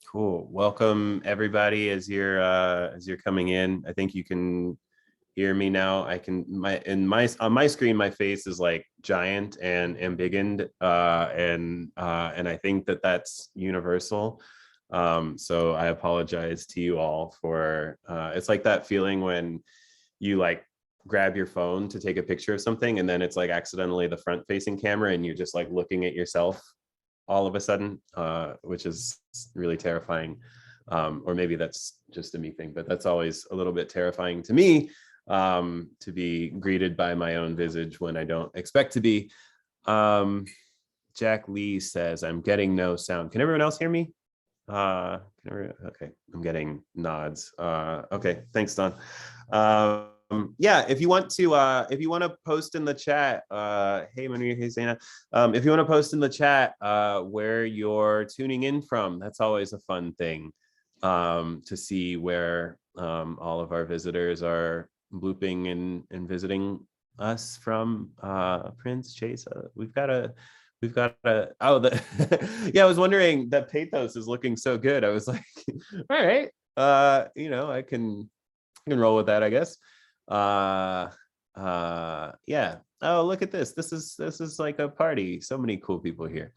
Cool. Welcome everybody as you're coming in. I think you can hear me now. I can on my screen my face is like giant and embiggened and I think that that's universal. So I apologize to you all for it's like that feeling when you like grab your phone to take a picture of something and then it's like accidentally the front facing camera and you're just like looking at yourself all of a sudden, which is really terrifying. Or maybe that's just a me thing, but that's always a little bit terrifying to me, to be greeted by my own visage when I don't expect to be. Jack Lee says, I'm getting no sound. Can everyone else hear me? Okay, I'm getting nods. Okay, thanks, Don. Yeah, if you want to post in the chat, hey Manir, hey Zaina, if you want to post in the chat where you're tuning in from, that's always a fun thing, to see where all of our visitors are blooping and visiting us from. Prince Chase, we've got a oh the yeah, I was wondering, that pathos is looking so good. I was like, all right, I can roll with that, I guess. Yeah, oh, look at this is like a party, so many cool people here.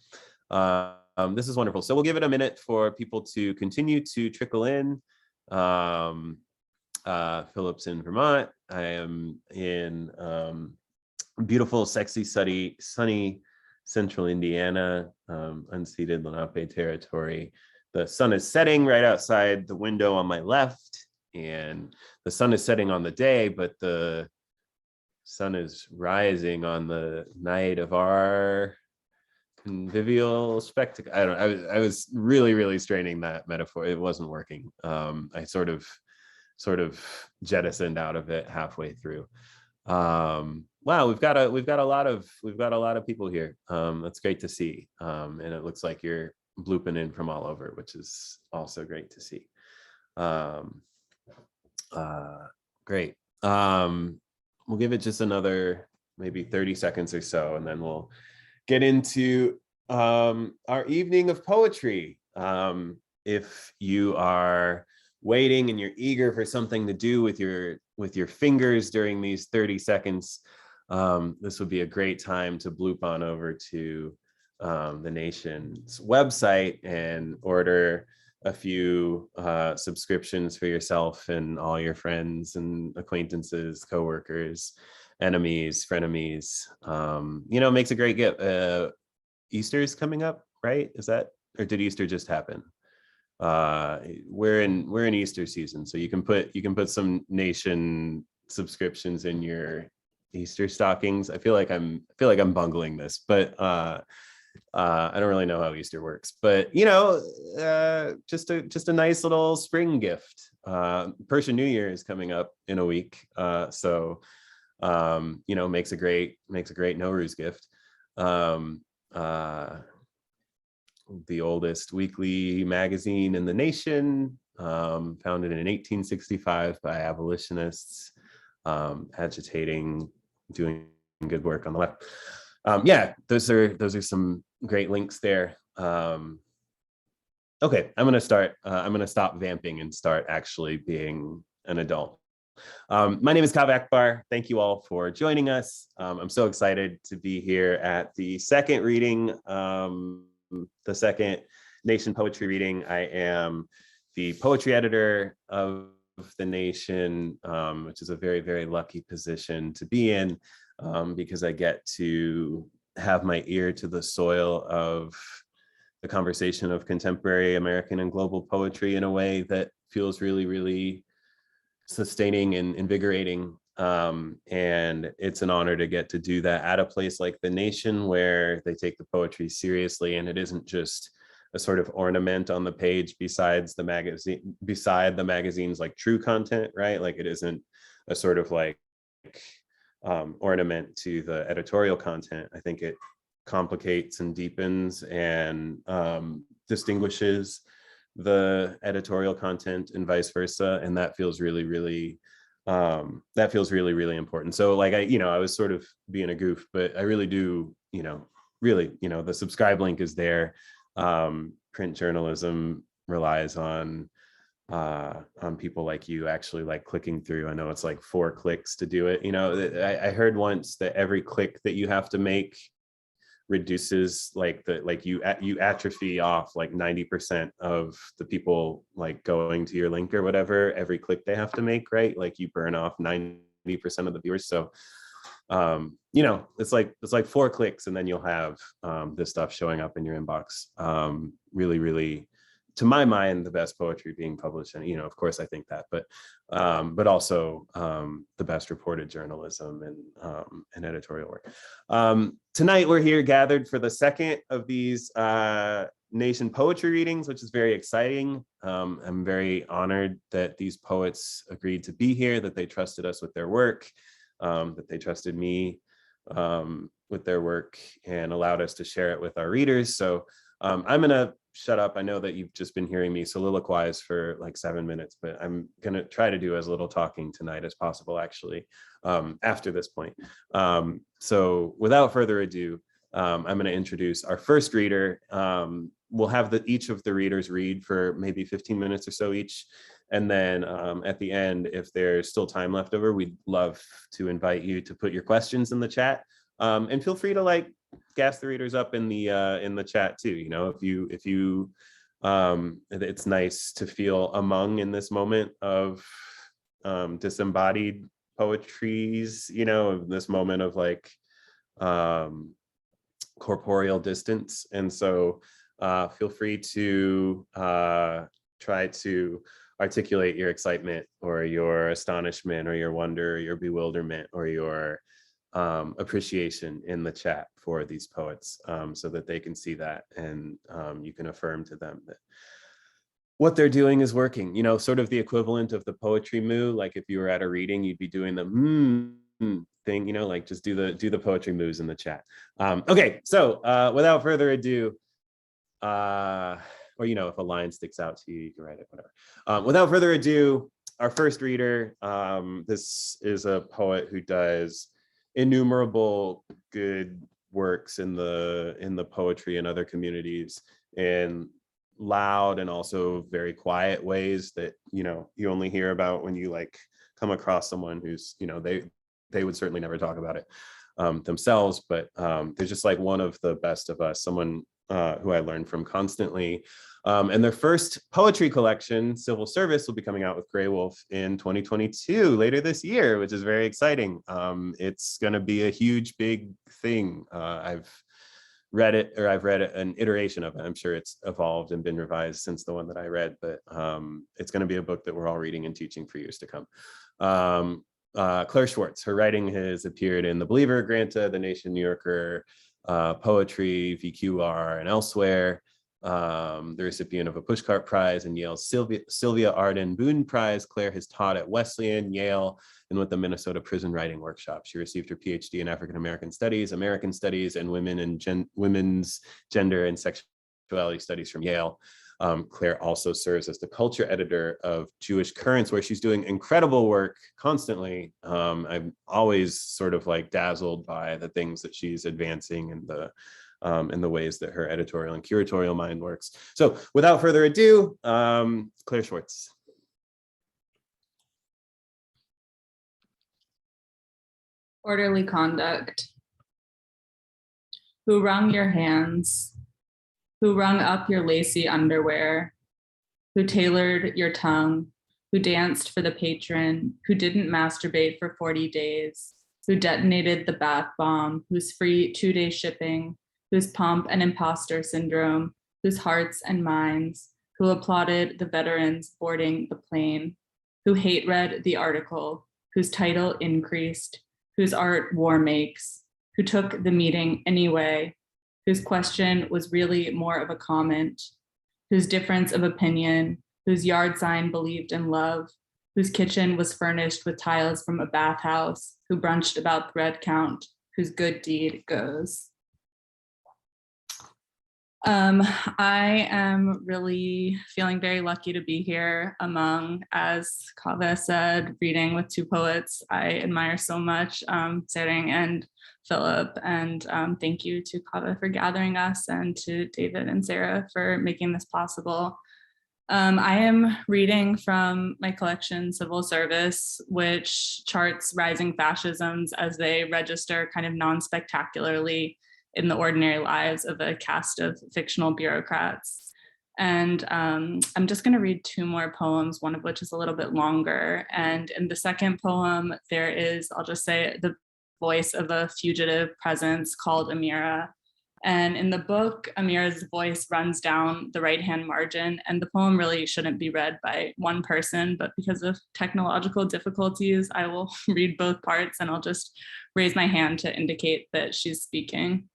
This is wonderful. So we'll give it a minute for people to continue to trickle in. Philip's in Vermont. I am in beautiful, sexy, sunny central Indiana, unceded Lenape territory. The sun is setting right outside the window on my left, and the sun is setting on the day, but the sun is rising on the night of our convivial spectacle. I was really straining that metaphor. It wasn't working. I sort of jettisoned out of it halfway through. Wow, we've got a lot of people here. That's great to see. And it looks like you're blooping in from all over, which is also great to see. Great. We'll give it just another maybe 30 seconds or so, and then we'll get into our evening of poetry. If you are waiting and you're eager for something to do with your fingers during these 30 seconds, this would be a great time to bloop on over to the nation's website and order a few subscriptions for yourself and all your friends and acquaintances, coworkers, enemies, frenemies. Makes a great gift. Easter's coming up, right? Is that, or did Easter just happen? We're in Easter season, so you can put some nation subscriptions in your Easter stockings. I feel like I'm bungling this, but I don't really know how Easter works, but just a nice little spring gift. Persian New Year is coming up in a week, so makes a great Nowruz gift. The oldest weekly magazine in the nation, founded in 1865 by abolitionists, agitating, doing good work on the left. Yeah, those are some great links there. Okay, I'm gonna stop vamping and start actually being an adult. My name is Kaveh Akbar. Thank you all for joining us. I'm so excited to be here at the second reading, the second Nation poetry reading. I am the poetry editor of the Nation, which is a very lucky position to be in, because I get to have my ear to the soil of the conversation of contemporary American and global poetry in a way that feels really sustaining and invigorating. And it's an honor to get to do that at a place like the Nation, where they take the poetry seriously, and it isn't just a sort of ornament on the page beside the magazine's like true content, right? Like, it isn't a sort of like ornament to the editorial content. I think it complicates and deepens and distinguishes the editorial content and vice versa, and that feels really important. So like I was sort of being a goof, but I really do, the subscribe link is there. Print journalism relies on people like you actually like clicking through. I know it's like 4 clicks to do it. You know, I heard once that every click that you have to make reduces like you atrophy off like 90% of the people like going to your link or whatever every click they have to make, right? Like you burn off 90% of the viewers. So you know, it's like 4 clicks and then you'll have this stuff showing up in your inbox. Really, really, to my mind, the best poetry being published. And, you know, of course I think that, but also the best reported journalism and editorial work. Tonight we're here gathered for the second of these nation poetry readings, which is very exciting. I'm very honored that these poets agreed to be here, that they trusted us with their work, that they trusted me with their work and allowed us to share it with our readers. So I'm gonna shut up. I know that you've just been hearing me soliloquize for like 7 minutes, but I'm gonna try to do as little talking tonight as possible, actually, after this point. So without further ado, I'm gonna introduce our first reader. We'll have each of the readers read for maybe 15 minutes or so each. And then at the end, if there's still time left over, we'd love to invite you to put your questions in the chat. And feel free to like gas the readers up in the chat too. You know, if you it's nice to feel among in this moment of disembodied poetries, you know, in this moment of like corporeal distance. And so feel free to try to articulate your excitement or your astonishment or your wonder or your bewilderment or your appreciation in the chat for these poets, so that they can see that and you can affirm to them that what they're doing is working. You know, sort of the equivalent of the poetry moo. Like if you were at a reading, you'd be doing the thing, you know, like just do the poetry moves in the chat. Okay, so without further ado, or, you know, if a line sticks out to you, you can write it, whatever. Without further ado, our first reader, this is a poet who does innumerable good works in the poetry and other communities in loud and also very quiet ways that, you know, you only hear about when you like come across someone who's, you know, they would certainly never talk about it themselves, but they're just like one of the best of us, someone who I learn from constantly. And their first poetry collection, Civil Service, will be coming out with Graywolf in 2022, later this year, which is very exciting. It's going to be a huge, big thing. I've read an iteration of it. I'm sure it's evolved and been revised since the one that I read, but it's going to be a book that we're all reading and teaching for years to come. Claire Schwartz, her writing has appeared in The Believer, Granta, The Nation, New Yorker, Poetry, VQR, and elsewhere. The recipient of a Pushcart Prize and Yale's Sylvia Arden Boone Prize. Claire has taught at Wesleyan, Yale, and with the Minnesota Prison Writing Workshop. She received her PhD in African American Studies, and women's gender and sexuality studies from Yale. Claire also serves as the culture editor of Jewish Currents, where she's doing incredible work constantly. I'm always sort of like dazzled by the things that she's advancing and the ways that her editorial and curatorial mind works. So without further ado, Claire Schwartz. Orderly conduct. Who wrung your hands? Who wrung up your lacy underwear? Who tailored your tongue? Who danced for the patron? Who didn't masturbate for 40 days? Who detonated the bath bomb? Whose free 2-day shipping? Whose pomp and imposter syndrome? Whose hearts and minds? Who applauded the veterans boarding the plane? Who hate read the article? Whose title increased? Whose art war makes? Who took the meeting anyway? Whose question was really more of a comment? Whose difference of opinion? Whose yard sign believed in love? Whose kitchen was furnished with tiles from a bathhouse? Who brunched about thread count? Whose good deed goes? I am really feeling very lucky to be here among, as Kaveh said, reading with 2 poets I admire so much, Tsering and Phillip. And thank you to Kaveh for gathering us, and to David and Sarah for making this possible. I am reading from my collection, Civil Service, which charts rising fascisms as they register kind of non-spectacularly in the ordinary lives of a cast of fictional bureaucrats. And I'm just going to read two more poems, one of which is a little bit longer. And in the second poem, there is, I'll just say, the voice of a fugitive presence called Amira. And in the book, Amira's voice runs down the right-hand margin, and the poem really shouldn't be read by one person, but because of technological difficulties, I will read both parts, and I'll just raise my hand to indicate that she's speaking,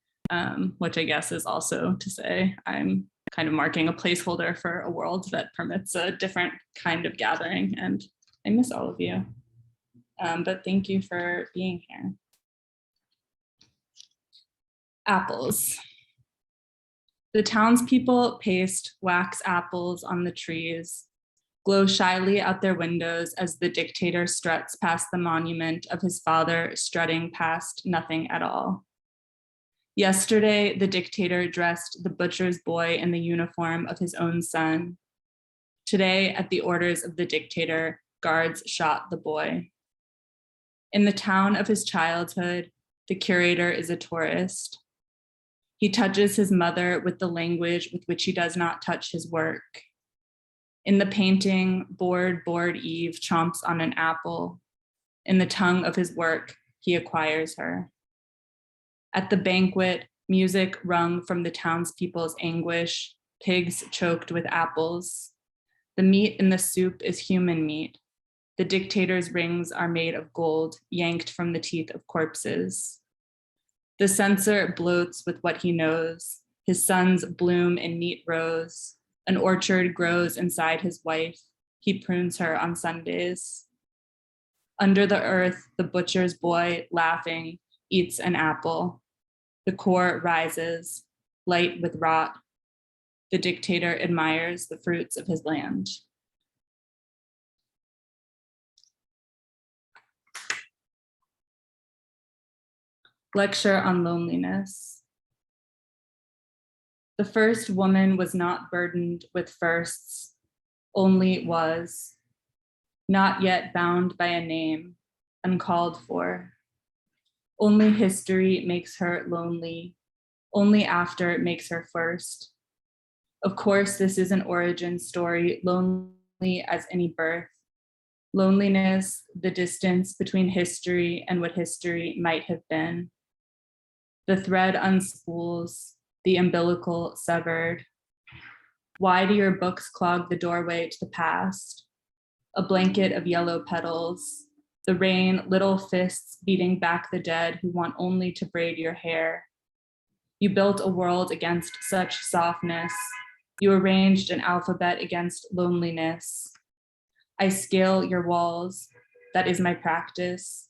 which I guess is also to say I'm kind of marking a placeholder for a world that permits a different kind of gathering, and I miss all of you. But thank you for being here. Apples. The townspeople paste wax apples on the trees, glow shyly out their windows as the dictator struts past the monument of his father strutting past nothing at all. Yesterday, the dictator dressed the butcher's boy in the uniform of his own son. Today, at the orders of the dictator, guards shot the boy. In the town of his childhood, the curator is a tourist. He touches his mother with the language with which he does not touch his work. In the painting, bored Eve chomps on an apple. In the tongue of his work, he acquires her. At the banquet, music wrung from the townspeople's anguish, pigs choked with apples. The meat in the soup is human meat. The dictator's rings are made of gold, yanked from the teeth of corpses. The censor bloats with what he knows. His sons bloom in neat rows. An orchard grows inside his wife. He prunes her on Sundays. Under the earth, the butcher's boy, laughing, eats an apple. The core rises, light with rot. The dictator admires the fruits of his land. Lecture on loneliness. The first woman was not burdened with firsts, only was, not yet bound by a name, uncalled for. Only history makes her lonely, only after makes her first. Of course, this is an origin story, lonely as any birth. Loneliness, the distance between history and what history might have been. The thread unspools, the umbilical severed. Why do your books clog the doorway to the past? A blanket of yellow petals, the rain, little fists beating back the dead who want only to braid your hair. You built a world against such softness. You arranged an alphabet against loneliness. I scale your walls. That is my practice.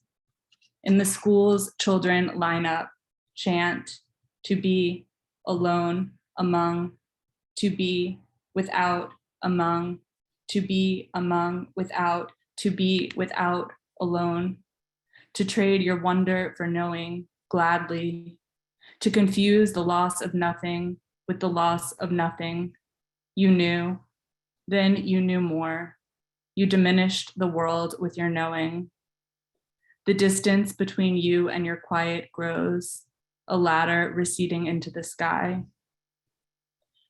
In the schools, children line up, chant, to be, alone, among, to be, without, among, to be, among, without, to be, without, alone, to trade your wonder for knowing, gladly, to confuse the loss of nothing with the loss of nothing. You knew, then you knew more. You diminished the world with your knowing. The distance between you and your quiet grows, a ladder receding into the sky.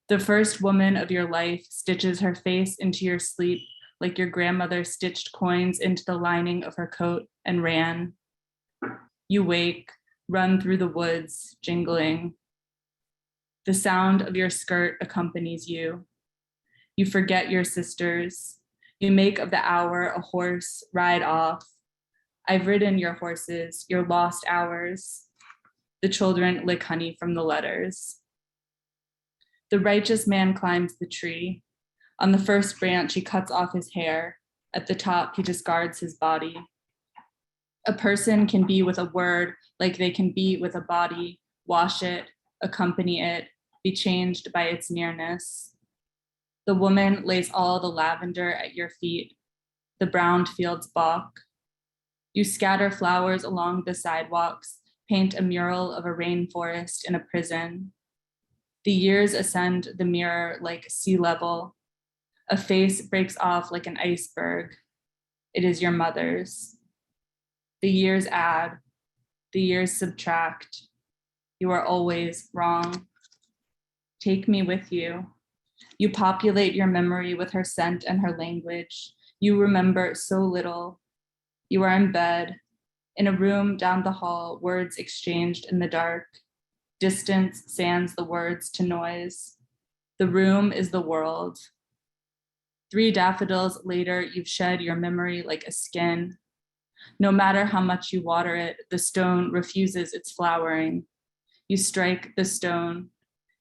The first woman of your life stitches her face into your sleep like your grandmother stitched coins into the lining of her coat and ran. You wake, run through the woods, jingling. The sound of your skirt accompanies you. You forget your sisters. You make of the hour a horse, ride off. I've ridden your horses, your lost hours. The children lick honey from the letters. The righteous man climbs the tree. On the first branch, he cuts off his hair. At the top, he discards his body. A person can be with a word like they can be with a body, wash it, accompany it, be changed by its nearness. The woman lays all the lavender at your feet. The browned fields balk. You scatter flowers along the sidewalks, paint a mural of a rainforest in a prison. The years ascend the mirror like sea level. A face breaks off like an iceberg. It is your mother's. The years add, the years subtract. You are always wrong. Take me with you. You populate your memory with her scent and her language. You remember so little. You are in bed, in a room down the hall, words exchanged in the dark. Distance sands the words to noise. The room is the world. 3 daffodils later, you've shed your memory like a skin. No matter how much you water it, the stone refuses its flowering. You strike the stone,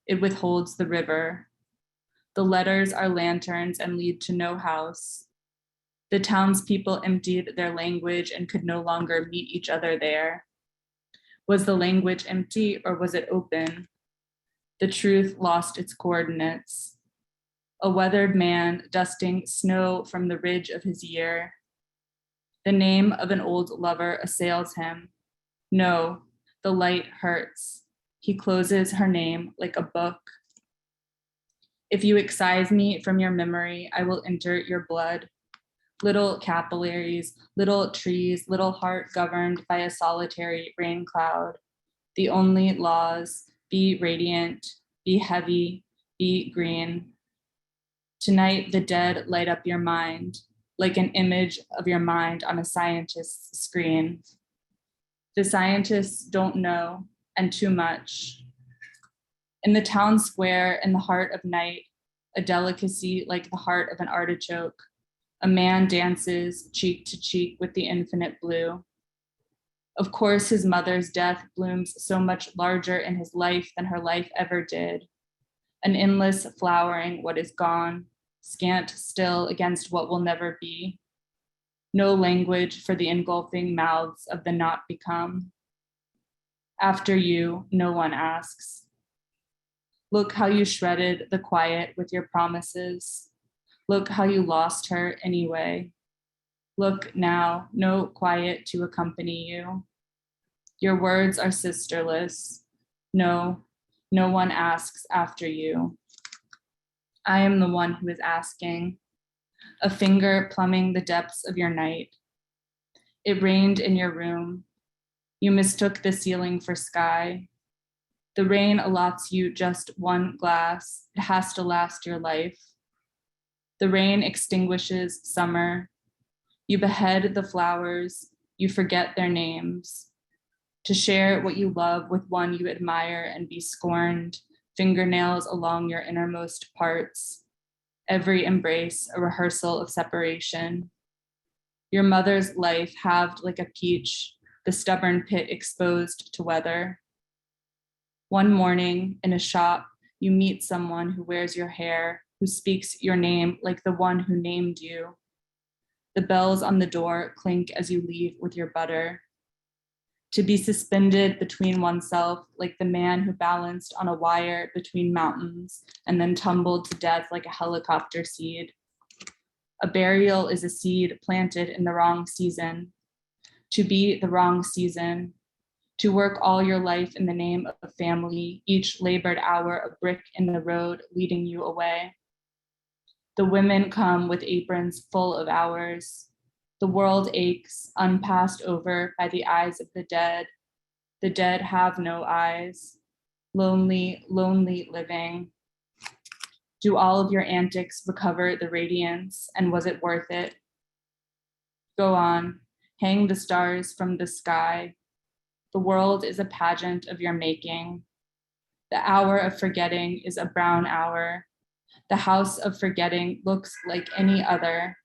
it withholds the river. The letters are lanterns and lead to no house. The townspeople emptied their language and could no longer meet each other there. Was the language empty or was it open? The truth lost its coordinates. A weathered man dusting snow from the ridge of his year. The name of an old lover assails him. No, the light hurts. He closes her name like a book. If you excise me from your memory, I will enter your blood. Little capillaries, little trees, little heart governed by a solitary rain cloud. The only laws, be radiant, be heavy, be green. Tonight, the dead light up your mind, like an image of your mind on a scientist's screen. The scientists don't know, and too much. In the town square, in the heart of night, a delicacy like the heart of an artichoke, a man dances cheek to cheek with the infinite blue. Of course, his mother's death blooms so much larger in his life than her life ever did. An endless flowering what is gone, scant still against what will never be. No language for the engulfing mouths of the not become. After you, no one asks. Look how you shredded the quiet with your promises. Look how you lost her anyway. Look now, no quiet to accompany you. Your words are sisterless. No, no one asks after you. I am the one who is asking, a finger plumbing the depths of your night. It rained in your room. You mistook the ceiling for sky. The rain allots you just one glass. It has to last your life. The rain extinguishes summer. You behead the flowers. You forget their names. To share what you love with one you admire and be scorned, fingernails along your innermost parts. Every embrace a rehearsal of separation. Your mother's life halved like a peach, the stubborn pit exposed to weather. One morning in a shop, you meet someone who wears your hair, who speaks your name like the one who named you. The bells on the door clink as you leave with your butter. To be suspended between oneself like the man who balanced on a wire between mountains and then tumbled to death like a helicopter seed. A burial is a seed planted in the wrong season. To be the wrong season. To work all your life in the name of family, each labored hour a brick in the road leading you away. The women come with aprons full of hours. The world aches, unpassed over by the eyes of the dead. The dead have no eyes. Lonely, lonely living. Do all of your antics recover the radiance, and was it worth it? Go on, hang the stars from the sky. The world is a pageant of your making. The hour of forgetting is a brown hour. The house of forgetting looks like any other.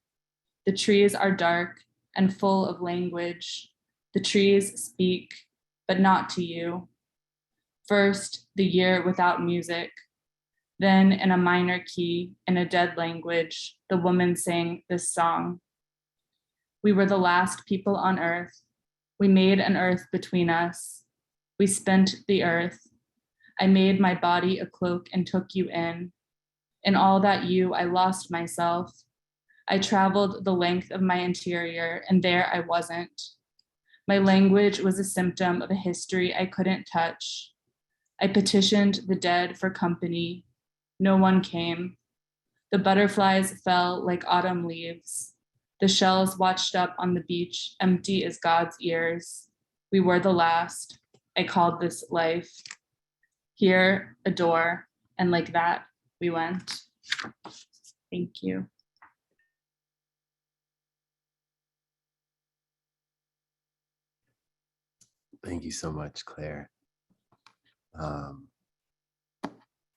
The trees are dark and full of language. The trees speak, but not to you. First, the year without music. Then, in a minor key, in a dead language, the woman sang this song. We were the last people on earth. We made an earth between us. We spent the earth. I made my body a cloak and took you in. In all that you, I lost myself. I traveled the length of my interior, and there I wasn't. My language was a symptom of a history I couldn't touch. I petitioned the dead for company. No one came. The butterflies fell like autumn leaves. The shells watched up on the beach, empty as God's ears. We were the last. I called this life. Here, a door, and like that, we went. Thank you. Thank you so much, Claire.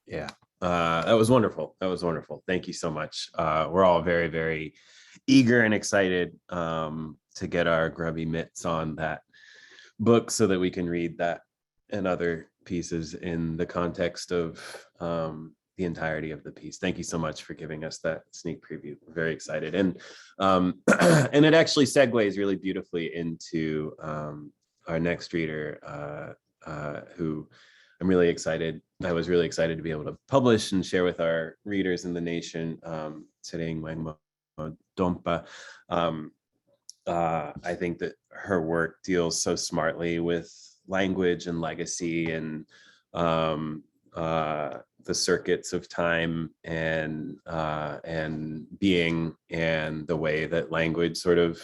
Yeah, that was wonderful. That was wonderful. Thank you so much. We're all very, very eager and excited to get our grubby mitts on that book so that we can read that and other pieces in the context of the entirety of the piece. Thank you so much for giving us that sneak preview. We're very excited. And and it actually segues really beautifully into our next reader, who I'm really excited. I was really excited to be able to publish and share with our readers in the nation, Tsering Wangmo Dhompa. I think that her work deals so smartly with language and legacy and the circuits of time and being, and the way that language sort of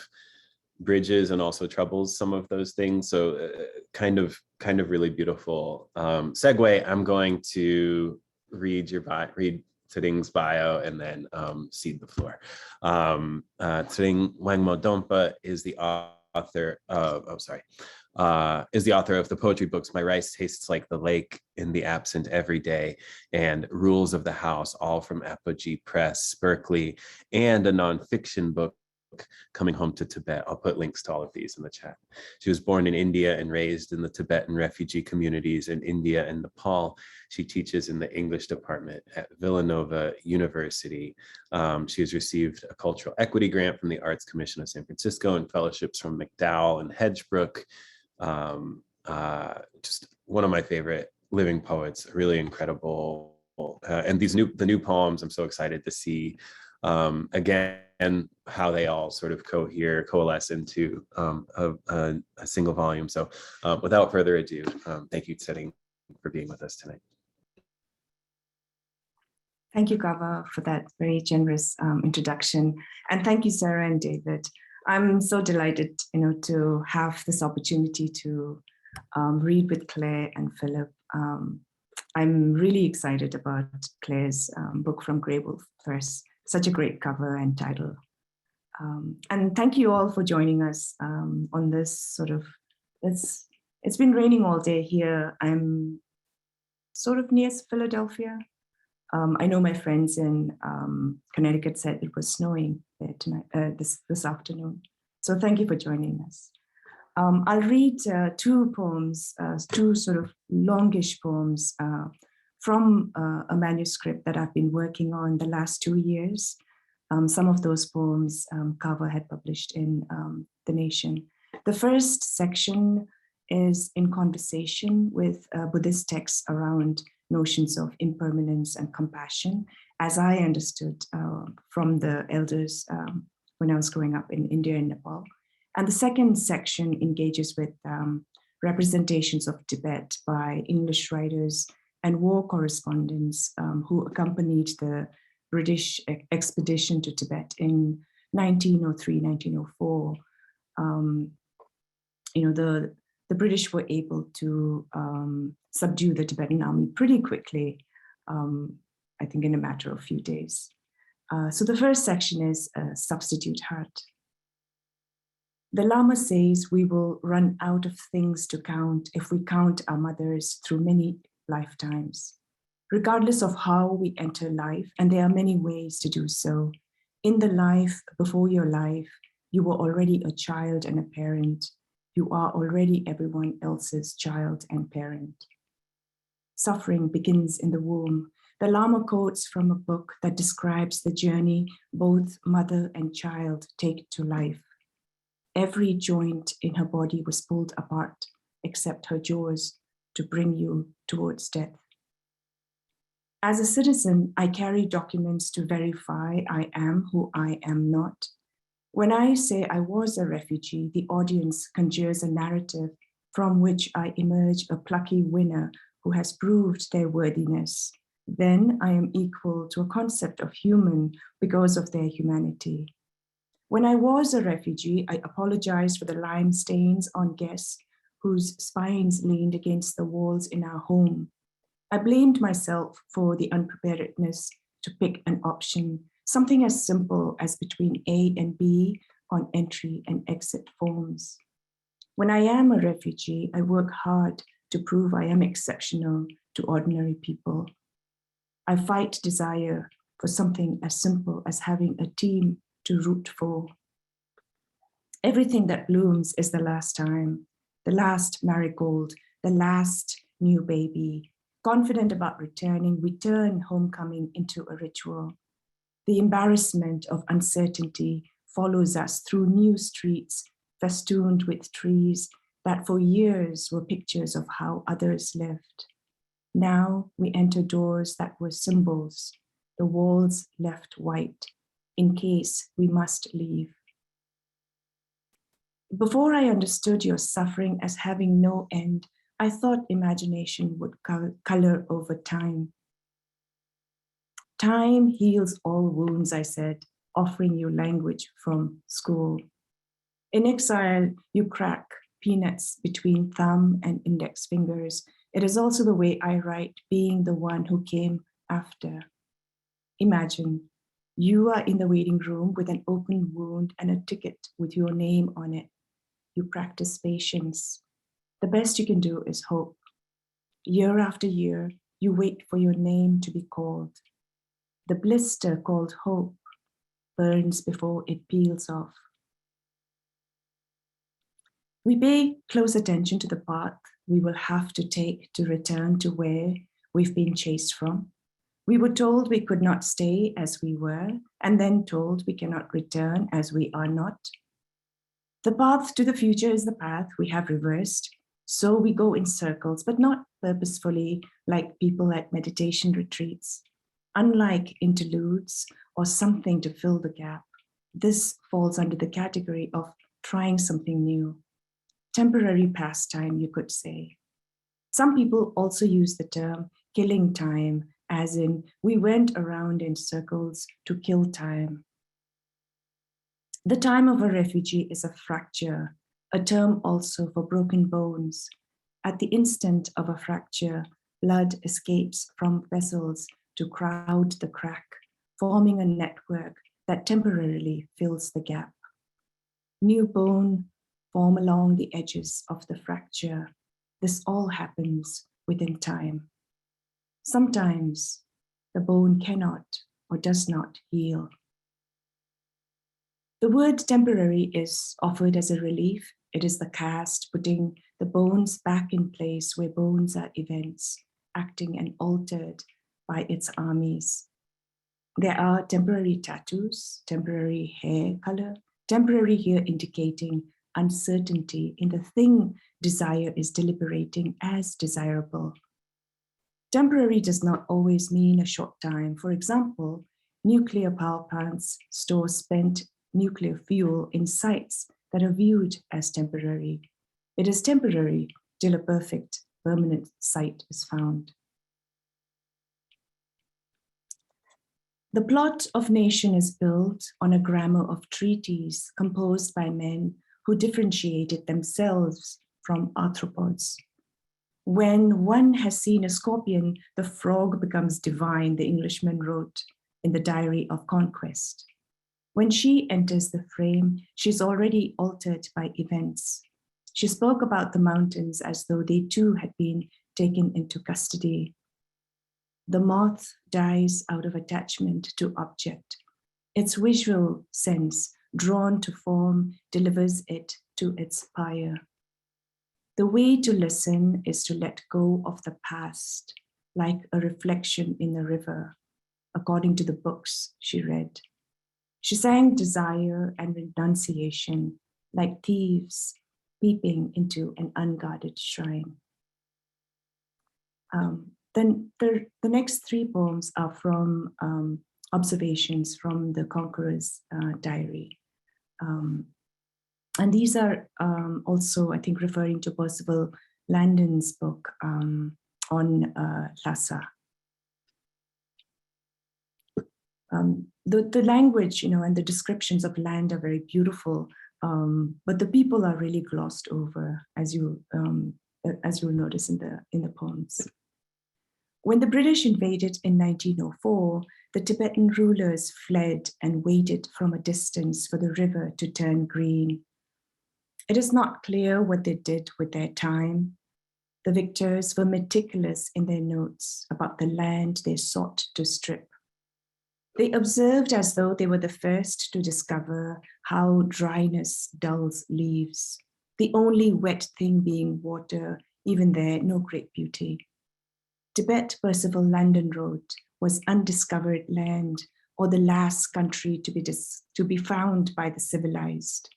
bridges and also troubles some of those things. So kind of really beautiful segue. I'm going to read Tsering's bio and then cede the floor. Tsering Wangmo Dhompa is the author of, is the author of the poetry books My Rice Tastes Like the Lake, In the Absent Every Day, and Rules of the House, all from Apogee Press, Berkeley, and a nonfiction book, Coming Home to Tibet. I'll put links to all of these in the chat. She was born in India and raised in the Tibetan refugee communities in India and Nepal. She teaches in the English department at Villanova University. She has received a cultural equity grant from the Arts Commission of San Francisco and fellowships from McDowell and Hedgebrook. Just one of my favorite living poets, really incredible. And the new poems, I'm so excited to see again, and how they all sort of coalesce into a single volume. So without further ado, thank you, Tsering, for being with us tonight. Thank you, Kaveh, for that very generous introduction. And thank you, Sarah and David. I'm so delighted, to have this opportunity to read with Claire and Phillip. I'm really excited about Claire's book from Graywolf Press. Such a great cover and title. And thank you all for joining us on this sort of, it's been raining all day here. I'm sort of near Philadelphia. I know my friends in Connecticut said it was snowing there tonight, this afternoon. So thank you for joining us. I'll read two poems, two sort of longish poems from a manuscript that I've been working on the last 2 years. Some of those poems Kaveh had published in The Nation. The first section is in conversation with Buddhist texts around notions of impermanence and compassion, as I understood from the elders when I was growing up in India and Nepal. And the second section engages with representations of Tibet by English writers and war correspondents who accompanied the British expedition to Tibet in 1903, 1904. The British were able to subdue the Tibetan army pretty quickly, I think in a matter of a few days. So the first section is Substitute Heart. The Lama says we will run out of things to count if we count our mothers through many lifetimes, regardless of how we enter life, and there are many ways to do so. In the life before your life, you were already a child and a parent. You are already everyone else's child and parent. Suffering begins in the womb. The Lama quotes from a book that describes the journey both mother and child take to life. Every joint in her body was pulled apart, except her jaws, to bring you towards death. As a citizen, I carry documents to verify I am who I am not. When I say I was a refugee, the audience conjures a narrative from which I emerge a plucky winner who has proved their worthiness. Then I am equal to a concept of human because of their humanity. When I was a refugee, I apologized for the lime stains on guests whose spines leaned against the walls in our home. I blamed myself for the unpreparedness to pick an option, something as simple as between A and B on entry and exit forms. When I am a refugee, I work hard to prove I am exceptional to ordinary people. I fight desire for something as simple as having a team to root for. Everything that blooms is the last time, the last marigold, the last new baby. Confident about returning, we turn homecoming into a ritual. The embarrassment of uncertainty follows us through new streets festooned with trees that for years were pictures of how others lived. Now we enter doors that were symbols, the walls left white, in case we must leave. Before I understood your suffering as having no end, I thought imagination would color over time. Time heals all wounds, I said, offering you language from school. In exile, you crack peanuts between thumb and index fingers. It is also the way I write, being the one who came after. Imagine, you are in the waiting room with an open wound and a ticket with your name on it. You practice patience. The best you can do is hope. Year after year, you wait for your name to be called. The blister called hope burns before it peels off. We pay close attention to the path we will have to take to return to where we've been chased from. We were told we could not stay as we were, and then told we cannot return as we are not. The path to the future is the path we have reversed, so we go in circles, but not purposefully like people at meditation retreats. Unlike interludes or something to fill the gap, this falls under the category of trying something new. Temporary pastime, you could say. Some people also use the term killing time, as in we went around in circles to kill time. The time of a refugee is a fracture, a term also for broken bones. At the instant of a fracture, blood escapes from vessels to crowd the crack, forming a network that temporarily fills the gap. New bone form along the edges of the fracture. This all happens within time. Sometimes the bone cannot or does not heal. The word temporary is offered as a relief. It is the cast putting the bones back in place where bones are events, acting and altered by its armies. There are temporary tattoos, temporary hair color, temporary here indicating uncertainty in the thing desire is deliberating as desirable. Temporary does not always mean a short time. For example, nuclear power plants store spent nuclear fuel in sites that are viewed as temporary. It is temporary till a perfect, permanent site is found. The plot of nation is built on a grammar of treaties composed by men who differentiated themselves from arthropods. When one has seen a scorpion, the frog becomes divine, the Englishman wrote in the Diary of Conquest. When she enters the frame, she's already altered by events. She spoke about the mountains as though they too had been taken into custody. The moth dies out of attachment to object. Its visual sense, drawn to form, delivers it to its pyre. The way to listen is to let go of the past, like a reflection in the river, according to the books she read. She sang desire and renunciation, like thieves peeping into an unguarded shrine. Then the next three poems are from observations from the Conqueror's diary. And these are also, I think, referring to Percival Landon's book on Lhasa. The language, and the descriptions of land are very beautiful, but the people are really glossed over, as you'll notice in the poems. When the British invaded in 1904, the Tibetan rulers fled and waited from a distance for the river to turn green. It is not clear what they did with their time. The victors were meticulous in their notes about the land they sought to strip. They observed as though they were the first to discover how dryness dulls leaves, the only wet thing being water, even there no great beauty. Tibet Percival London wrote was undiscovered land, or the last country to be found by the civilized.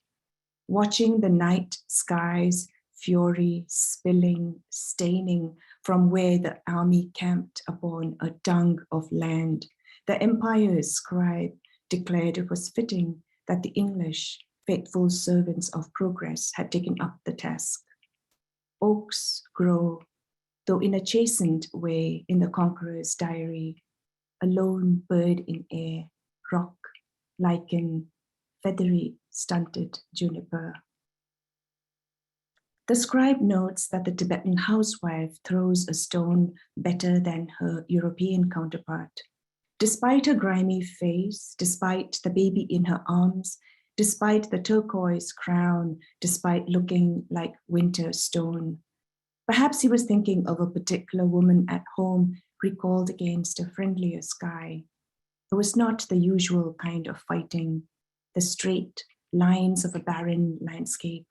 Watching the night skies, fury, spilling, staining from where the army camped upon a tongue of land, the empire's scribe declared it was fitting that the English, faithful servants of progress, had taken up the task. Oaks grow, though in a chastened way, in the conqueror's diary, a lone bird in air, rock, lichen, feathery, stunted juniper. The scribe notes that the Tibetan housewife throws a stone better than her European counterpart. Despite her grimy face, despite the baby in her arms, despite the turquoise crown, despite looking like winter stone. Perhaps he was thinking of a particular woman at home recalled against a friendlier sky. It was not the usual kind of fighting, the straight lines of a barren landscape,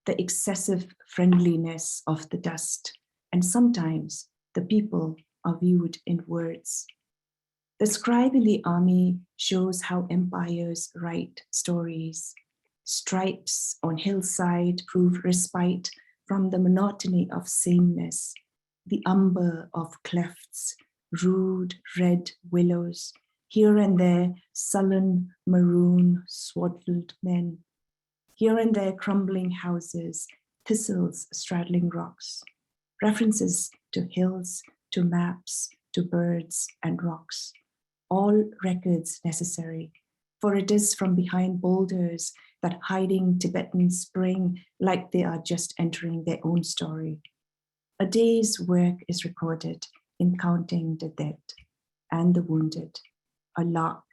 the excessive friendliness of the dust, and sometimes the people are viewed in words. The scribe in the army shows how empires write stories. Stripes on hillside prove respite from the monotony of sameness, the umber of clefts, rude red willows, here and there sullen maroon swaddled men, here and there crumbling houses, thistles straddling rocks, references to hills, to maps, to birds and rocks, all records necessary, for it is from behind boulders that hiding Tibetans spring like they are just entering their own story. A day's work is recorded in counting the dead and the wounded, a lark,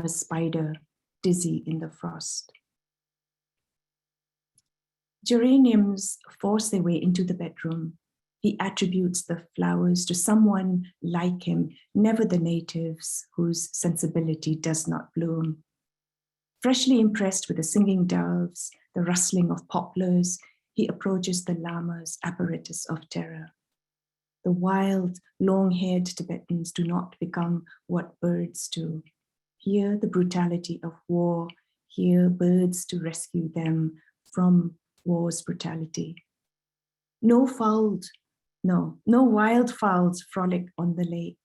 a spider, dizzy in the frost. Geraniums force their way into the bedroom. He attributes the flowers to someone like him, never the natives whose sensibility does not bloom. Freshly impressed with the singing doves, the rustling of poplars, he approaches the lama's apparatus of terror. The wild, long-haired Tibetans do not become what birds do. Here the brutality of war, here birds to rescue them from war's brutality. No wild fowls frolic on the lake.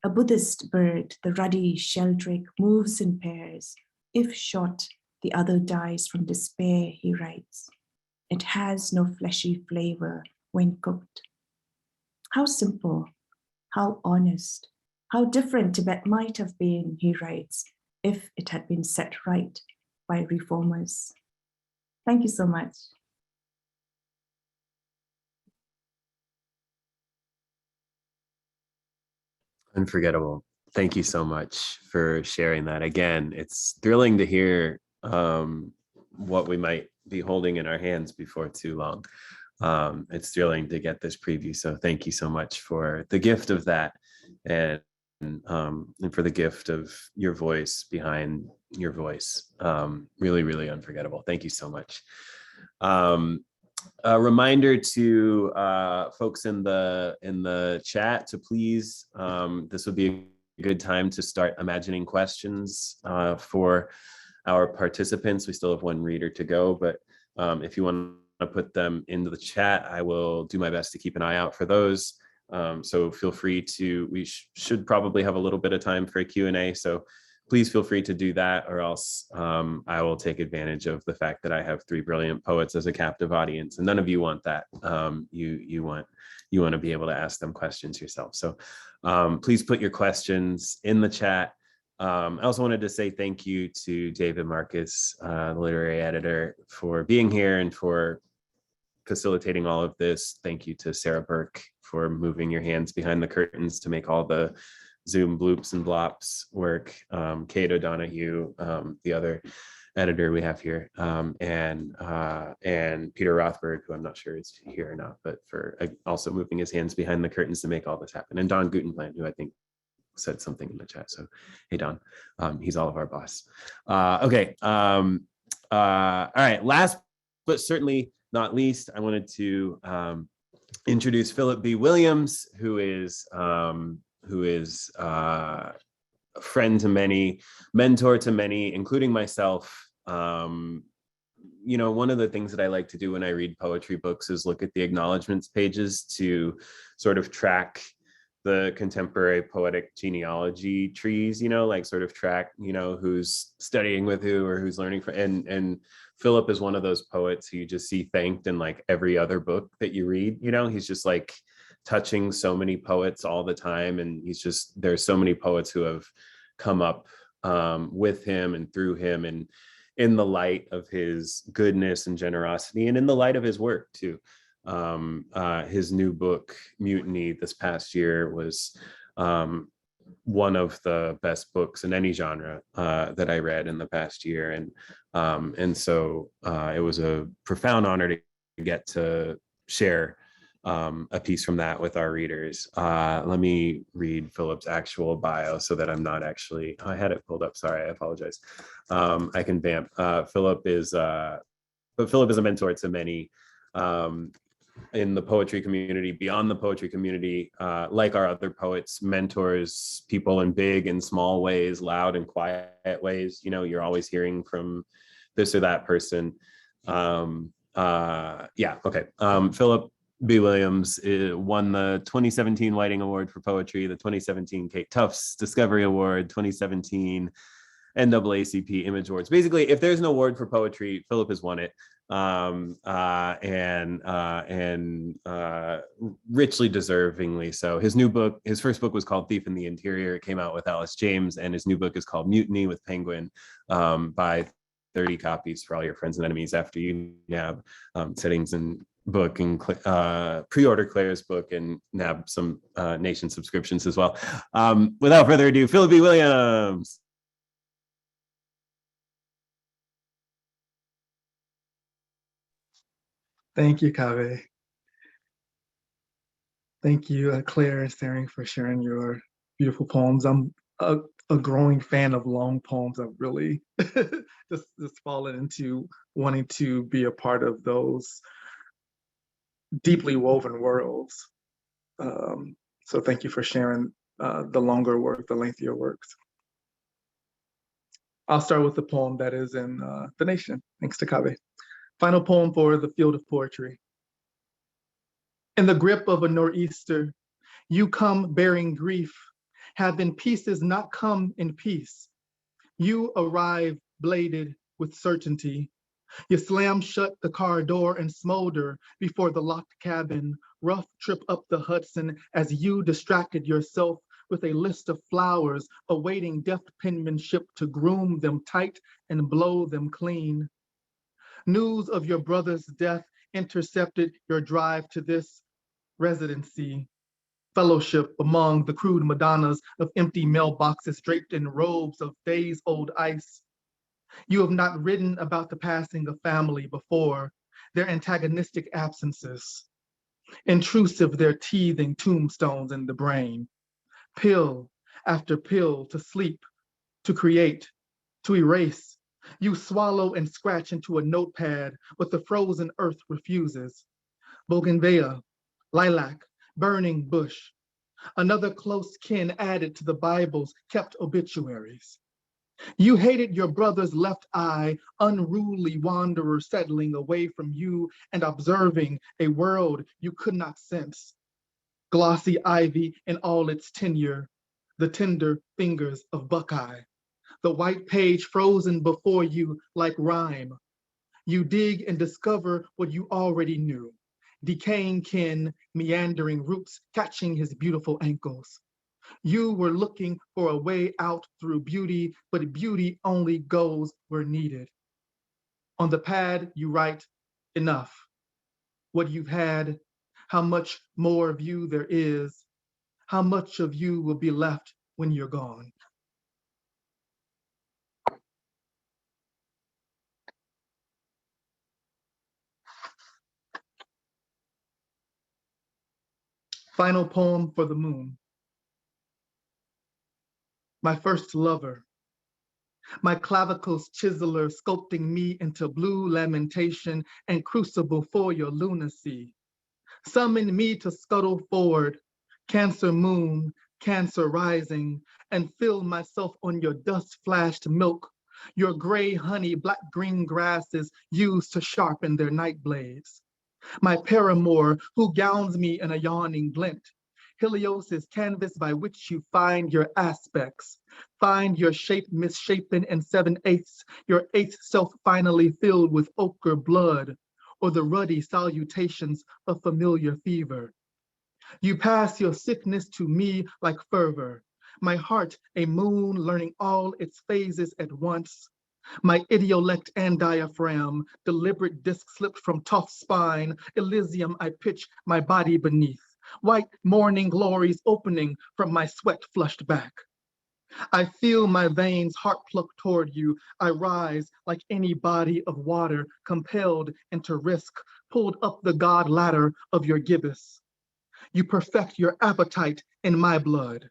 A Buddhist bird, the ruddy sheldrake, moves in pairs. If shot, the other dies from despair, he writes. It has no fleshy flavor when cooked. How simple, how honest, how different Tibet might have been, he writes, if it had been set right by reformers. Thank you so much. Unforgettable. Thank you so much for sharing that. Again, it's thrilling to hear what we might be holding in our hands before too long. It's thrilling to get this preview. So thank you so much for the gift of that and for the gift of your voice behind your voice. Really, really unforgettable. Thank you so much. A reminder to folks in the chat to please, this would be a good time to start imagining questions for our participants. We still have one reader to go, but if you want to put them into the chat, I will do my best to keep an eye out for those. So feel free to, we should probably have a little bit of time for a Q&A. So please feel free to do that, or else I will take advantage of the fact that I have 3 brilliant poets as a captive audience, and none of you want that. You want to be able to ask them questions yourself. So please put your questions in the chat. I also wanted to say thank you to David Marcus, the literary editor, for being here and for facilitating all of this. Thank you to Sarah Burke for moving your hands behind the curtains to make all the Zoom bloops and blops work. Kate O'Donoghue, the other editor we have here, and Peter Rothberg, who I'm not sure is here or not, but for also moving his hands behind the curtains to make all this happen. And Don Gutenplan, who I think said something in the chat. So, hey, Don, he's all of our boss. Okay. All right. Last, but certainly not least, I wanted to introduce Phillip B. Williams, who is a friend to many, mentor to many, including myself. You know, one of the things that I like to do when I read poetry books is look at the acknowledgements pages to sort of track the contemporary poetic genealogy trees, you know, like sort of track, you know, who's studying with who or who's learning from, and Phillip is one of those poets who you just see thanked in like every other book that you read, you know. He's just like touching so many poets all the time, and there's so many poets who have come up with him and through him, and in the light of his goodness and generosity, and in the light of his work too. His new book, Mutiny, this past year was one of the best books in any genre that I read in the past year. And so it was a profound honor to get to share a piece from that with our readers. Let me read Phillip's actual bio so that I'm not actually, I had it pulled up, sorry, I apologize. I can vamp. Phillip is a mentor to many in the poetry community, beyond the poetry community, like our other poets, mentors people in big and small ways, loud and quiet ways. You know, you're always hearing from this or that person. Phillip B. Williams won the 2017 Whiting Award for Poetry, the 2017 Kate Tufts Discovery Award, 2017 NAACP Image Awards. Basically, if there's an award for poetry, Phillip has won it. Richly deservingly so. His first book was called Thief in the Interior. It came out with Alice James, and his new book is called Mutiny with Penguin. Buy 30 copies for all your friends and enemies after you nab Settings and book, and pre-order Claire's book and nab some Nation subscriptions as well. Without further ado, Phillip B. Williams. Thank you, Kaveh. Thank you, Claire and Tsering, for sharing your beautiful poems. I'm a growing fan of long poems. I've really just fallen into wanting to be a part of those deeply woven worlds. So thank you for sharing the longer work, the lengthier works. I'll start with the poem that is in The Nation, thanks to Kaveh. Final poem for the field of poetry. In the grip of a nor'easter, you come bearing grief, have in pieces not come in peace. You arrive bladed with certainty. You slam shut the car door and smolder before the locked cabin, rough trip up the Hudson as you distracted yourself with a list of flowers awaiting deft penmanship to groom them tight and blow them clean. News of your brother's death intercepted your drive to this residency. Fellowship among the crude Madonnas of empty mailboxes draped in robes of days-old ice. You have not written about the passing of family before, their antagonistic absences. Intrusive their teething tombstones in the brain. Pill after pill to sleep, to create, to erase. You swallow and scratch into a notepad what the frozen earth refuses. Bougainvillea, lilac, burning bush. Another close kin added to the Bible's kept obituaries. You hated your brother's left eye, unruly wanderer settling away from you and observing a world you could not sense. Glossy ivy in all its tenure, the tender fingers of Buckeye. The white page frozen before you like rhyme. You dig and discover what you already knew. Decaying kin, meandering roots catching his beautiful ankles. You were looking for a way out through beauty, but beauty only goes where needed. On the pad, you write, enough. What you've had, how much more of you there is, how much of you will be left when you're gone. Final poem for the moon. My first lover, my clavicles chiseler sculpting me into blue lamentation and crucible for your lunacy. Summon me to scuttle forward, Cancer moon, Cancer rising, and fill myself on your dust-flashed milk, your gray honey, black-green grasses used to sharpen their night blades. My paramour, who gowns me in a yawning glint. Helios is canvas by which you find your aspects, find your shape misshapen in 7/8, your eighth self finally filled with ochre blood, or the ruddy salutations of familiar fever. You pass your sickness to me like fervor, my heart a moon learning all its phases at once. My idiolect and diaphragm, deliberate disc slipped from tough spine, Elysium I pitch my body beneath, white morning glories opening from my sweat flushed back. I feel my veins heart pluck toward you. I rise like any body of water, compelled into risk, pulled up the god ladder of your gibbous. You perfect your appetite in my blood,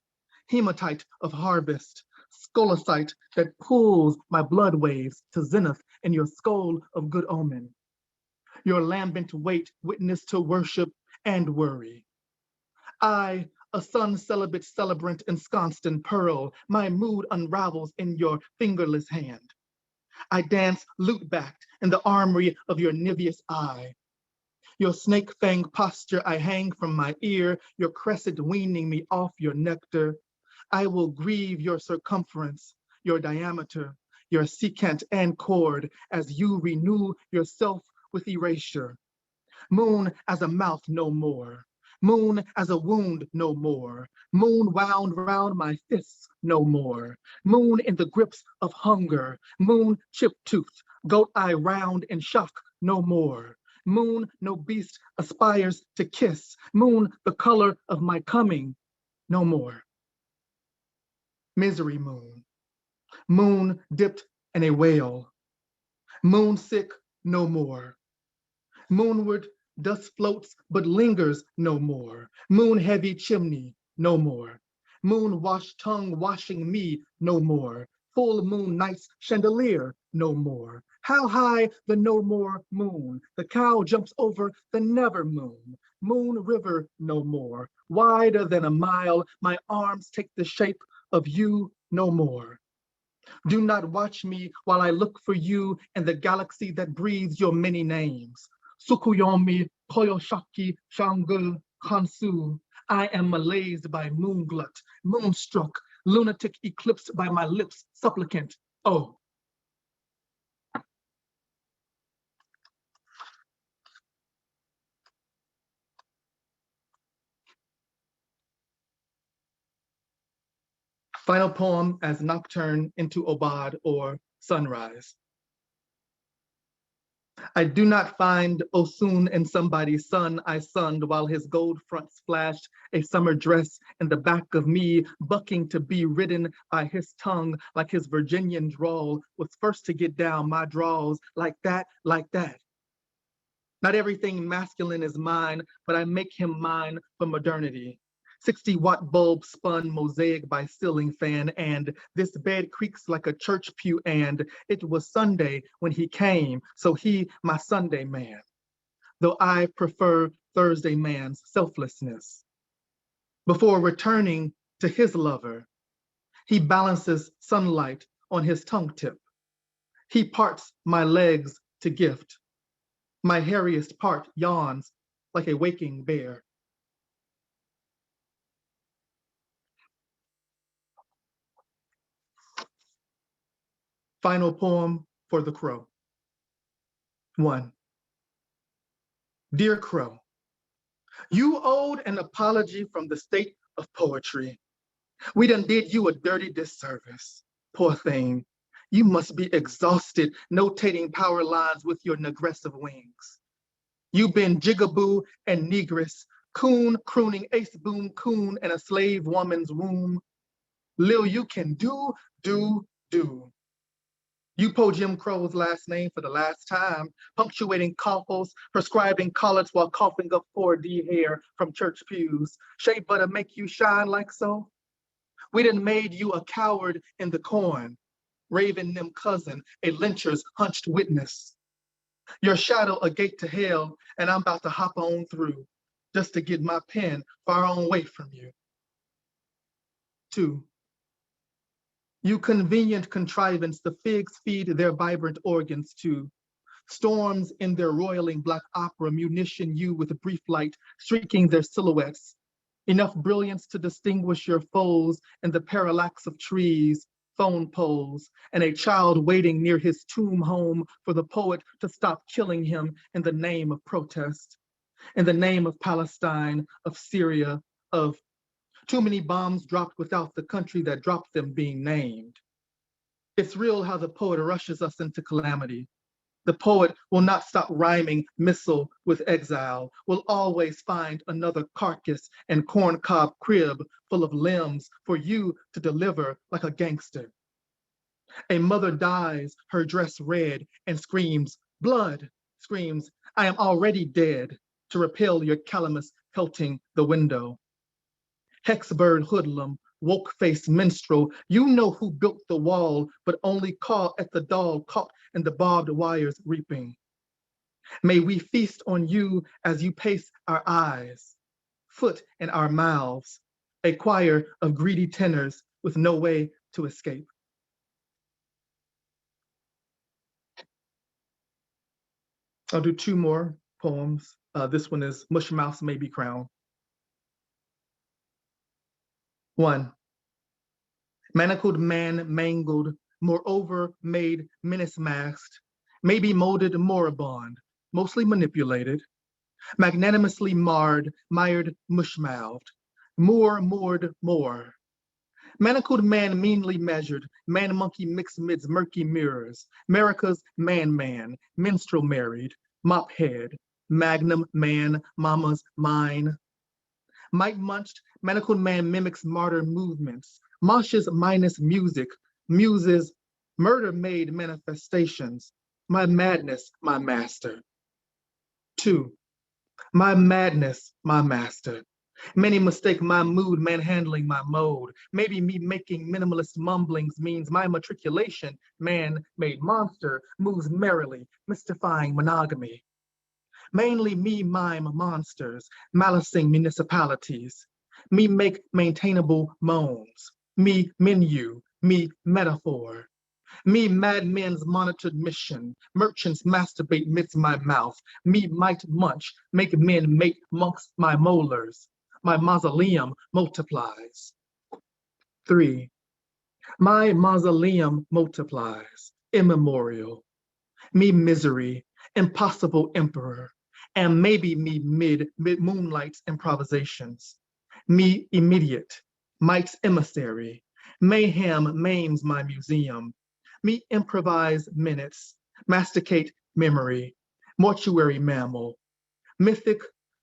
hematite of harvest, scolecite that pulls my blood waves to zenith in your skull of good omen. Your lambent weight witness to worship and worry. I, a sun celibate celebrant ensconced in pearl, my mood unravels in your fingerless hand. I dance lute-backed in the armory of your niveous eye. Your snake fang posture I hang from my ear, your crescent weaning me off your nectar. I will grieve your circumference, your diameter, your secant and chord as you renew yourself with erasure. Moon as a mouth no more. Moon as a wound no more. Moon wound round my fists no more. Moon in the grips of hunger. Moon chip-toothed, goat eye round in shock no more. Moon no beast aspires to kiss. Moon the color of my coming no more. Misery moon. Moon dipped in a whale. Moon sick no more. Moonward dust floats but lingers no more. Moon heavy chimney no more. Moon washed tongue washing me no more. Full moon night's chandelier no more. How high the no more moon? The cow jumps over the never moon. Moon river no more. Wider than a mile, my arms take the shape of you no more. Do not watch me while I look for you in the galaxy that breathes your many names. Sukuyomi, Koyoshaki, Shangul, Kansu. I am malazed by moon glut, moonstruck, lunatic eclipsed by my lips, supplicant. Oh. Final poem as nocturne into Obad or sunrise. I do not find Osun in somebody's son I sunned while his gold fronts flashed a summer dress in the back of me, bucking to be ridden by his tongue like his Virginian drawl was first to get down my draws like that, like that. Not everything masculine is mine, but I make him mine for modernity. 60-watt bulb spun mosaic by ceiling fan, and this bed creaks like a church pew, and it was Sunday when he came, so he my Sunday man, though I prefer Thursday man's selflessness. Before returning to his lover, he balances sunlight on his tongue tip. He parts my legs to gift. My hairiest part yawns like a waking bear. Final poem for the crow. 1. Dear Crow, you owed an apology from the state of poetry. We done did you a dirty disservice. Poor thing. You must be exhausted notating power lines with your aggressive wings. You've been jigaboo and negress, coon crooning ace boom coon in a slave woman's womb. Lil, you can do. You po Jim Crow's last name for the last time, punctuating coffles, prescribing collets while coughing up 4D hair from church pews. Shea butter make you shine like so? We done made you a coward in the corn, Raven them cousin, a lyncher's hunched witness. Your shadow a gate to hell, and I'm about to hop on through, just to get my pen far on away from you. 2. You convenient contrivance, the figs feed their vibrant organs to. Storms in their roiling black opera munition you with a brief light, streaking their silhouettes. Enough brilliance to distinguish your foes in the parallax of trees, phone poles, and a child waiting near his tomb home for the poet to stop killing him in the name of protest, in the name of Palestine, of Syria, of too many bombs dropped without the country that dropped them being named. It's real how the poet rushes us into calamity. The poet will not stop rhyming missile with exile, will always find another carcass and corncob crib full of limbs for you to deliver like a gangster. A mother dyes her dress red and screams, blood, screams, I am already dead, to repel your calamus pelting the window. Hexbird hoodlum, woke-faced minstrel, you know who built the wall, but only caw at the doll caught in the barbed wires reaping. May we feast on you as you pace our eyes, foot in our mouths, a choir of greedy tenors with no way to escape. I'll do 2 more poems. This one is Mushmouth's Maybe Crown. 1. Manacled man mangled, moreover made menace-masked, maybe molded moribund, mostly manipulated, magnanimously marred, mired, mush-mouthed, moored, more. Manacled man meanly measured, man-monkey mixed midst murky mirrors, America's man, minstrel married, mop head, magnum man, mama's mine. Might munched, manacled man mimics martyr movements, moshes minus music, muses, murder-made manifestations. My madness, my master. 2. My madness, my master. Many mistake my mood manhandling my mode. Maybe me making minimalist mumblings means my matriculation, man-made monster, moves merrily, mystifying monogamy. Mainly me mime monsters, malicing municipalities. Me make maintainable moans. Me menu, me metaphor. Me madmen's monitored mission. Merchants masturbate midst my mouth. Me might munch, make men mate monks my molars. My mausoleum multiplies. 3. My mausoleum multiplies, immemorial. Me misery, impossible emperor. And maybe me mid moonlight's improvisations. Me immediate, Mike's emissary. Mayhem maims my museum. Me improvise minutes, masticate memory. Mortuary mammal. Mythic,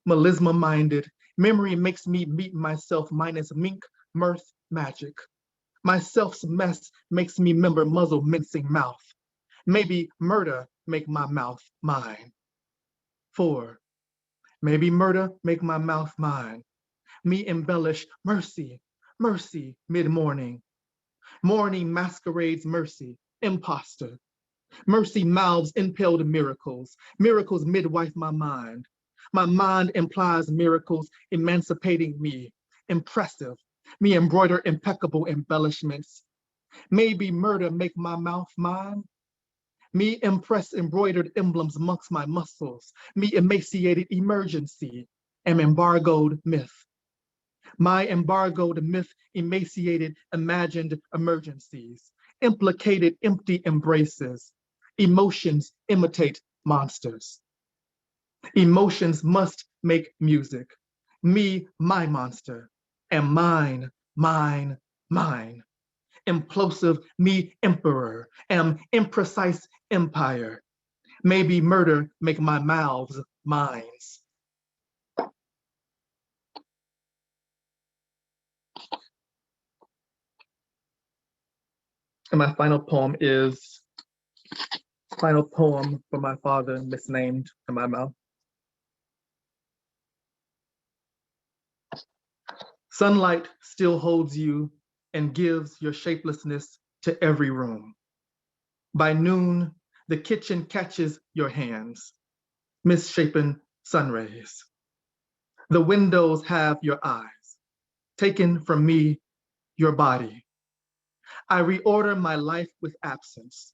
melisma-minded. Memory makes me meet myself minus mink, mirth, magic. Myself's mess makes me remember muzzle mincing mouth. Maybe murder make my mouth mine. 4. Maybe murder make my mouth mine. Me embellish mercy, mercy, mid-morning. Morning masquerades mercy, imposter. Mercy mouths impaled miracles. Miracles midwife my mind. My mind implies miracles emancipating me. Impressive. Me embroider impeccable embellishments. Maybe murder make my mouth mine. Me impress embroidered emblems amongst my muscles. Me emaciated emergency. Am embargoed myth. My embargoed myth emaciated imagined emergencies. Implicated empty embraces. Emotions imitate monsters. Emotions must make music. Me, my monster. And mine, mine. Implosive me emperor, am imprecise empire. Maybe murder make my mouths mines. And my final poem is final poem for my father, misnamed in my mouth. Sunlight still holds you and gives your shapelessness to every room. By noon, the kitchen catches your hands, misshapen sun rays. The windows have your eyes, taken from me, your body. I reorder my life with absence.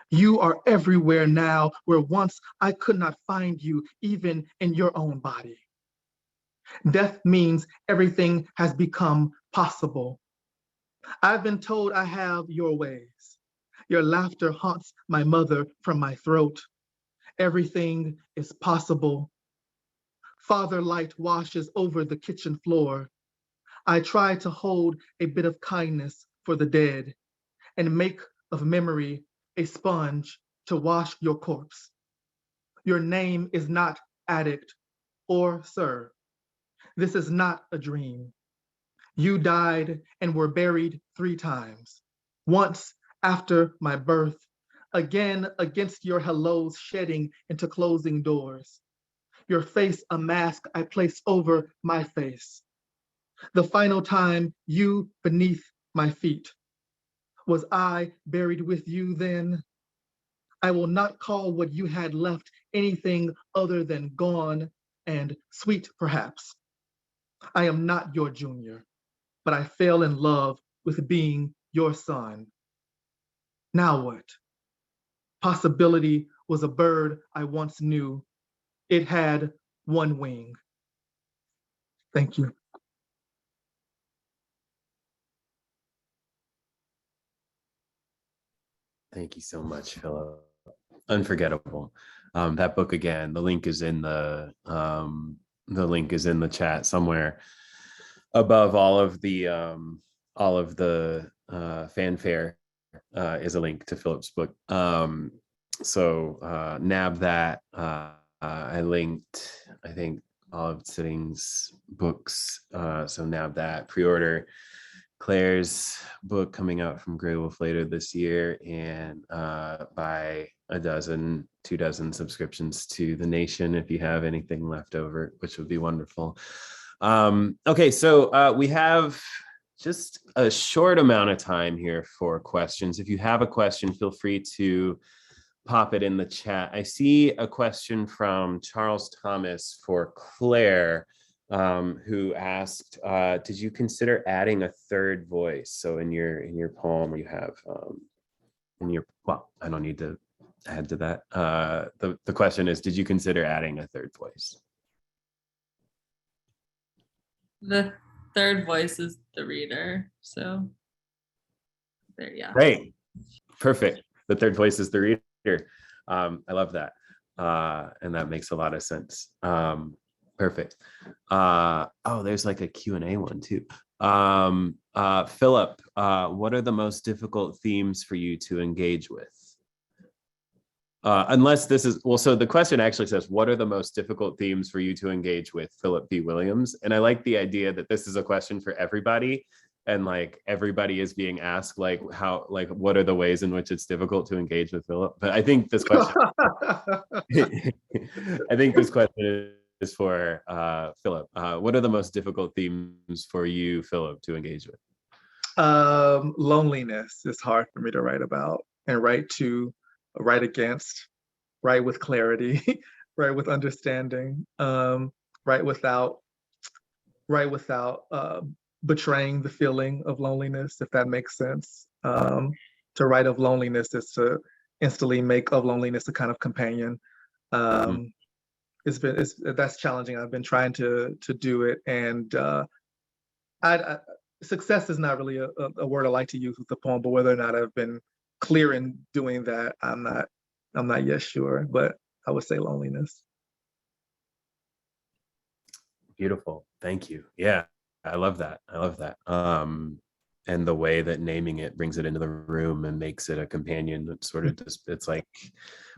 You are everywhere now, where once I could not find you, even in your own body. Death means everything has become possible. I've been told I have your ways. Your laughter haunts my mother from my throat. Everything is possible. Father light washes over the kitchen floor. I try to hold a bit of kindness for the dead and make of memory a sponge to wash your corpse. Your name is not addict or sir. This is not a dream. You died and were buried 3 times. Once after my birth, again against your hellos shedding into closing doors. Your face a mask I place over my face. The final time you beneath my feet. Was I buried with you then? I will not call what you had left anything other than gone and sweet perhaps. I am not your junior, but I fell in love with being your son. Now what? Possibility was a bird I once knew. It had 1 wing. Thank you. Thank you so much, Phillip. Unforgettable. That book again, the link is in the chat somewhere above all of the fanfare is a link to Phillip's book. So nab that. I linked, I think, all of Tsering's books. So nab that, pre-order Claire's book coming out from Graywolf later this year, and buy 2 dozen subscriptions to The Nation if you have anything left over, which would be wonderful. Okay, so we have just a short amount of time here for questions. If you have a question, feel free to pop it in the chat. I see a question from Charles Thomas for Claire, who asked, did you consider adding a 3rd voice? So in your poem, you have well, I don't need to add to that. The question is, did you consider adding a 3rd voice? The 3rd voice is the reader. So there, yeah. Great, perfect. The 3rd voice is the reader. I love that, and that makes a lot of sense. Perfect. Oh, there's like a Q&A one too. Phillip, what are the most difficult themes for you to engage with? Unless this is, well, so the question actually says, what are the most difficult themes for you to engage with, Phillip B. Williams? And I like the idea that this is a question for everybody, and like everybody is being asked like what are the ways in which it's difficult to engage with Phillip? But I think this question is for Phillip. What are the most difficult themes for you, Phillip, to engage with? Loneliness is hard for me to write about and write against, write with clarity, write with understanding, write without betraying the feeling of loneliness, if that makes sense. To write of loneliness is to instantly make of loneliness a kind of companion. That's challenging. I've been trying to do it, and success is not really a word I like to use with the poem, but whether or not I've been clear in doing that, I'm not yet sure, but I would say loneliness. Beautiful. Thank you. Yeah, I love that. the way that naming it brings it into the room and makes it a companion. That's sort of just, it's like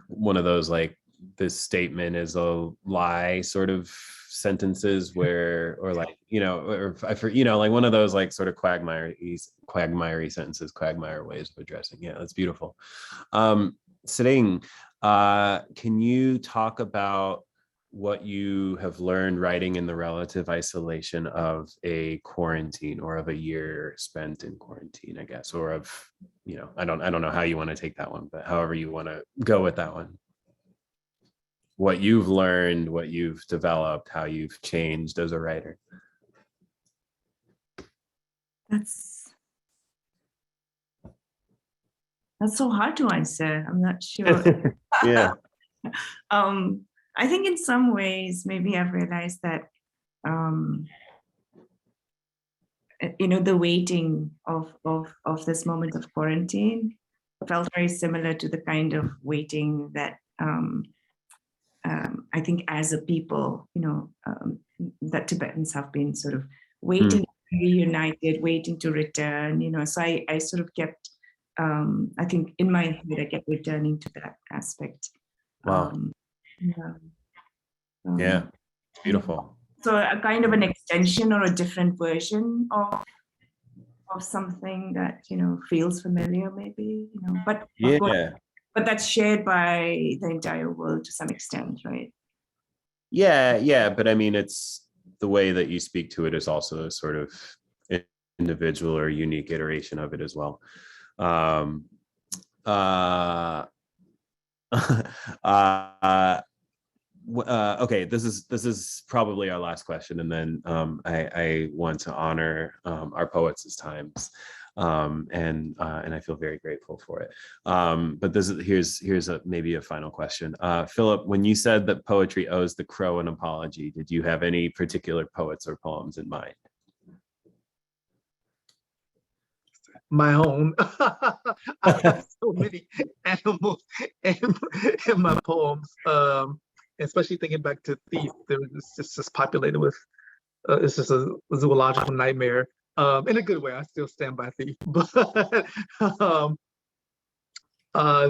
one of those like, this statement is a lie sort of sentences where, or like, you know, or you know, like one of those like sort of quagmire sentences, quagmire ways of addressing. Yeah, that's beautiful. Tsering, can you talk about what you have learned writing in the relative isolation of a quarantine, or of a year spent in quarantine, I guess, or of, you know, I don't know how you want to take that one, but however you want to go with that one. What you've learned, what you've developed, how you've changed as a writer. That's so hard to answer. I'm not sure. Yeah. I think in some ways, maybe I've realized that, you know, the waiting of this moment of quarantine felt very similar to the kind of waiting that I think as a people, you know, that Tibetans have been sort of waiting to be reunited, waiting to return, you know. So I sort of kept, I think in my head, I kept returning to that aspect. Wow. Yeah, beautiful. So a kind of an extension or a different version of something that, you know, feels familiar, maybe, you know, but Yeah. of course, but that's shared by the entire world to some extent, right? Yeah, but I mean, it's the way that you speak to it is also a sort of individual or unique iteration of it as well. Okay, this is probably our last question, and then I want to honor our poets' times, and I feel very grateful for it. But here's maybe a final question. Phillip, when you said that poetry owes the crow an apology, did you have any particular poets or poems in mind? My own. I have so many animals in my poems, especially thinking back to Thief. It's just populated with, it's just a zoological nightmare. In a good way, I still stand by Thief, but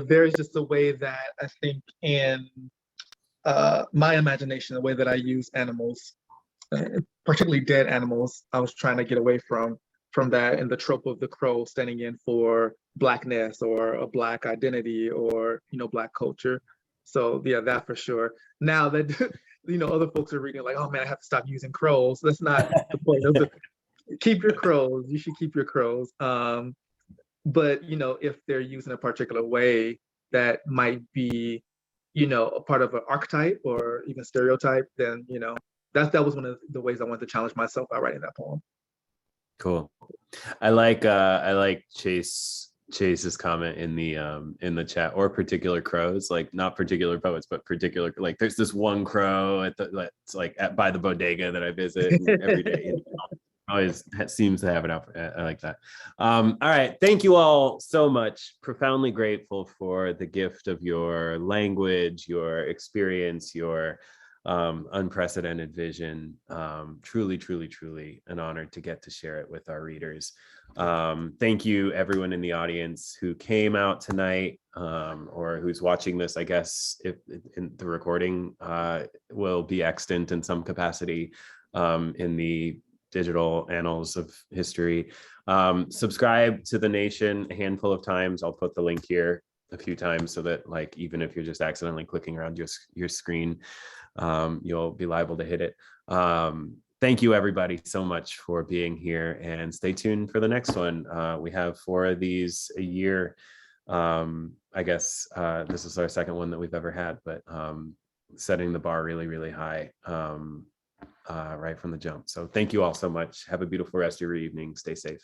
there's just a way that I think in my imagination, the way that I use animals, particularly dead animals, I was trying to get away from that, and the trope of the crow standing in for Blackness or a Black identity, or, you know, Black culture. So yeah, that for sure. Now that you know, other folks are reading like, oh man, I have to stop using crows. That's not the point of the keep your crows. You should keep your crows. But you know, if they're used in a particular way that might be, you know, a part of an archetype or even stereotype, then, you know, that was one of the ways I wanted to challenge myself by writing that poem. Cool. I like Chase's comment in the chat, or particular crows, like not particular poets, but particular, like there's this one crow it's like by the bodega that I visit every day. You know, always seems to have it out. I like that. All right, thank you all so much. Profoundly grateful for the gift of your language, your experience, your unprecedented vision. Truly an honor to get to share it with our readers. Thank you everyone in the audience who came out tonight, or who's watching this. I guess if in the recording will be extant in some capacity in the digital annals of history. Subscribe to The Nation a handful of times. I'll put the link here a few times so that, like, even if you're just accidentally clicking around your screen, you'll be liable to hit it. Thank you everybody so much for being here, and stay tuned for the next one. We have 4 of these a year. I guess this is our second one that we've ever had, but setting the bar really high right from the jump. So thank you all so much. Have a beautiful rest of your evening. Stay safe.